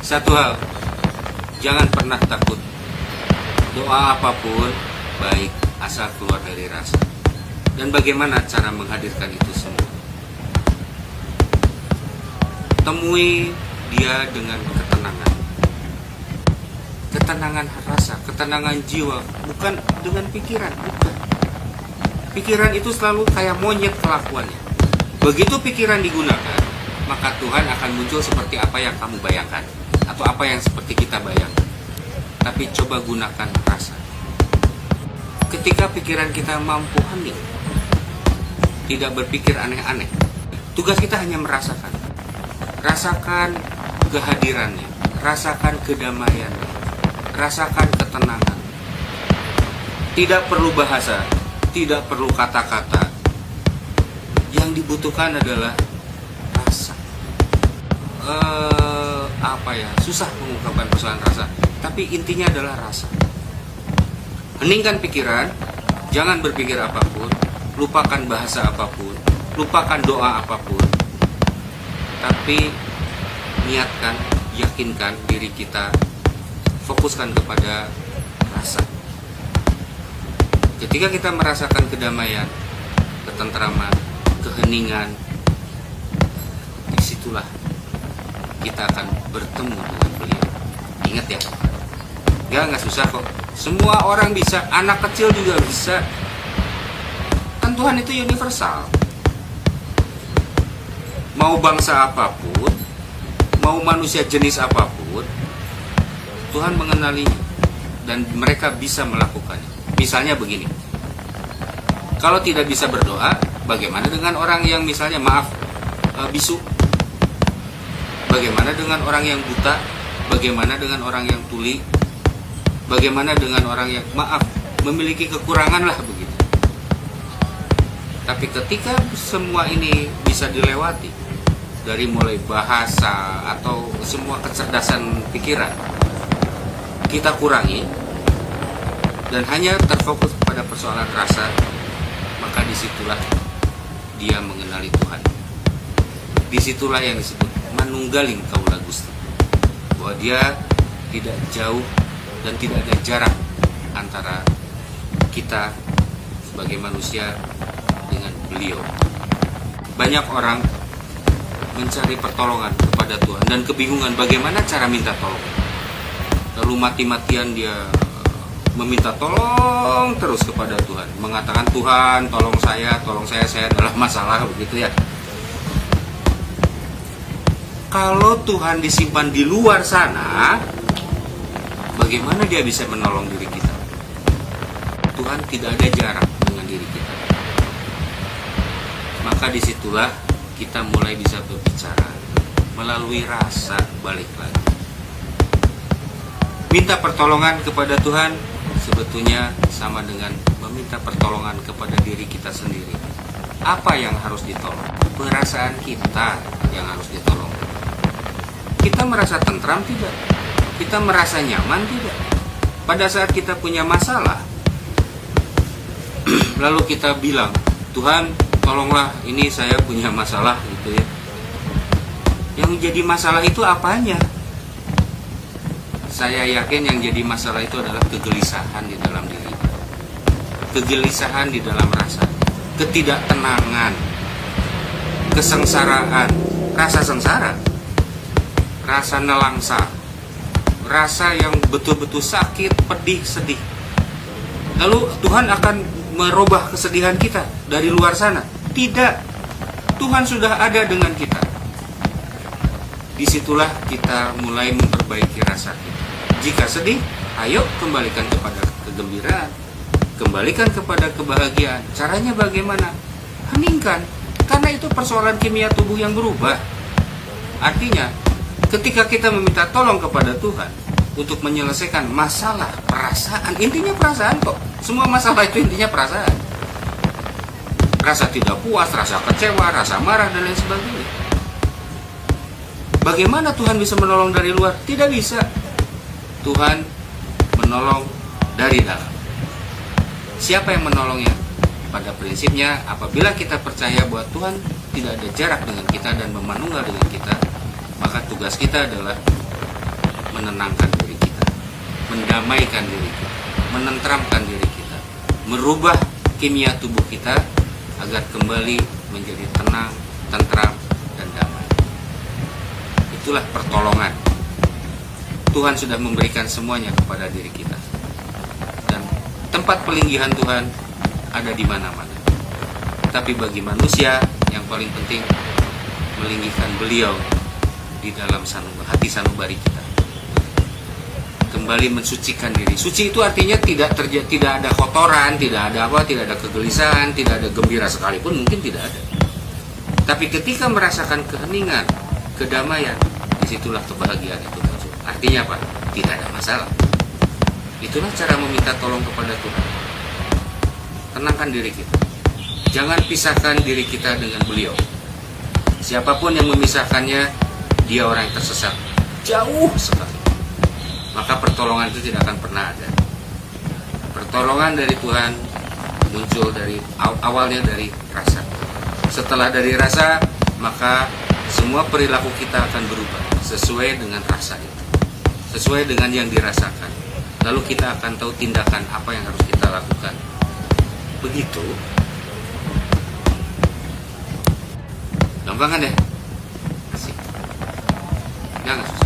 Satu hal, jangan pernah takut. Doa apapun baik asal keluar dari rasa. Dan bagaimana cara menghadirkan itu semua? Temui dia dengan ketenangan. Ketenangan rasa, ketenangan jiwa, bukan dengan pikiran, bukan. Pikiran itu selalu kayak monyet kelakuannya. Begitu pikiran digunakan, maka Tuhan akan muncul seperti apa yang kamu bayangkan, atau apa yang seperti kita bayangkan. Tapi coba gunakan rasa. Ketika pikiran kita mampu hening, tidak berpikir aneh-aneh, tugas kita hanya merasakan. Rasakan kehadirannya, rasakan kedamaiannya, rasakan ketenangan. Tidak perlu bahasa, tidak perlu kata-kata. Yang dibutuhkan adalah rasa. Susah mengungkapkan persoalan rasa, tapi intinya adalah rasa. Heningkan pikiran, jangan berpikir apapun, lupakan bahasa apapun, lupakan doa apapun, tapi niatkan, yakinkan diri kita, fokuskan kepada rasa. Ketika kita merasakan kedamaian, ketentraman, keheningan, disitulah kita akan bertemu dengan beliau. Ingat ya, nggak susah kok. Semua orang bisa, anak kecil juga bisa. Kan Tuhan itu universal. Mau bangsa apapun, mau manusia jenis apapun, Tuhan mengenalinya dan mereka bisa melakukannya. Misalnya begini, kalau tidak bisa berdoa, bagaimana dengan orang yang misalnya bisu? Bagaimana dengan orang yang buta? Bagaimana dengan orang yang tuli? Bagaimana dengan orang yang memiliki kekurangan lah begitu. Tapi ketika semua ini bisa dilewati, dari mulai bahasa atau semua kecerdasan pikiran kita kurangi dan hanya terfokus pada persoalan rasa, maka disitulah dia mengenali Tuhan. Disitulah yang disebut manunggaling kaula Gusti, bahwa dia tidak jauh dan tidak ada jarak antara kita sebagai manusia dengan beliau. Banyak orang mencari pertolongan kepada Tuhan dan kebingungan bagaimana cara minta tolong. Lalu mati-matian dia meminta tolong terus kepada Tuhan, mengatakan, Tuhan tolong saya adalah masalah, begitu ya. Kalau Tuhan disimpan di luar sana, bagaimana dia bisa menolong diri kita? Tuhan tidak ada jarak dengan diri kita. Maka disitulah kita mulai bisa berbicara melalui rasa, balik lagi. Minta pertolongan kepada Tuhan sebetulnya sama dengan meminta pertolongan kepada diri kita sendiri. Apa yang harus ditolong? Perasaan kita yang harus ditolong. Kita merasa tentram tidak? Kita merasa nyaman tidak? Pada saat kita punya masalah, lalu kita bilang, Tuhan tolonglah, ini saya punya masalah gitu ya. Yang jadi masalah itu apanya? Saya yakin yang jadi masalah itu adalah kegelisahan di dalam diri. Kegelisahan di dalam rasa, ketidaktenangan, kesengsaraan, rasa sengsara, rasa nelangsa, rasa yang betul-betul sakit, pedih, sedih. Lalu Tuhan akan merubah kesedihan kita dari luar sana? Tidak. Tuhan sudah ada dengan kita. Disitulah kita mulai memperbaiki rasa kita. Jika sedih, ayo kembalikan kepada kegembiraan, kembalikan kepada kebahagiaan. Caranya bagaimana? Heningkan. Karena itu persoalan kimia tubuh yang berubah. Artinya, ketika kita meminta tolong kepada Tuhan untuk menyelesaikan masalah perasaan, intinya perasaan kok. Semua masalah itu intinya perasaan. Rasa tidak puas, rasa kecewa, rasa marah, dan lain sebagainya. Bagaimana Tuhan bisa menolong dari luar? Tidak bisa. Tuhan menolong dari dalam. Siapa yang menolongnya? Pada prinsipnya, apabila kita percaya bahwa Tuhan tidak ada jarak dengan kita dan memanunggal dengan kita, maka tugas kita adalah menenangkan diri kita, mendamaikan diri kita, menenteramkan diri kita, merubah kimia tubuh kita agar kembali menjadi tenang, tentram, dan damai. Itulah pertolongan. Tuhan sudah memberikan semuanya kepada diri kita. Dan tempat pelinggihan Tuhan ada di mana-mana. Tapi bagi manusia yang paling penting melinggikan Beliau di dalam hati sanubari kita. Kembali mensucikan diri. Suci itu artinya tidak ada kotoran, tidak ada kegelisahan, tidak ada gembira sekalipun, mungkin tidak ada. Tapi ketika merasakan keheningan, kedamaian, disitulah kebahagiaan itu muncul. Artinya apa? Tidak ada masalah. Itulah cara meminta tolong kepada Tuhan. Tenangkan diri kita. Jangan pisahkan diri kita dengan Beliau. Siapapun yang memisahkannya, dia orang yang tersesat. Jauh sekali. Maka pertolongan itu tidak akan pernah ada. Pertolongan dari Tuhan muncul dari awalnya dari rasa. Setelah dari rasa, maka semua perilaku kita akan berubah sesuai dengan rasa itu, sesuai dengan yang dirasakan. Lalu kita akan tahu tindakan apa yang harus kita lakukan. Begitu. Gampang kan ya? Asik. Jangan susah.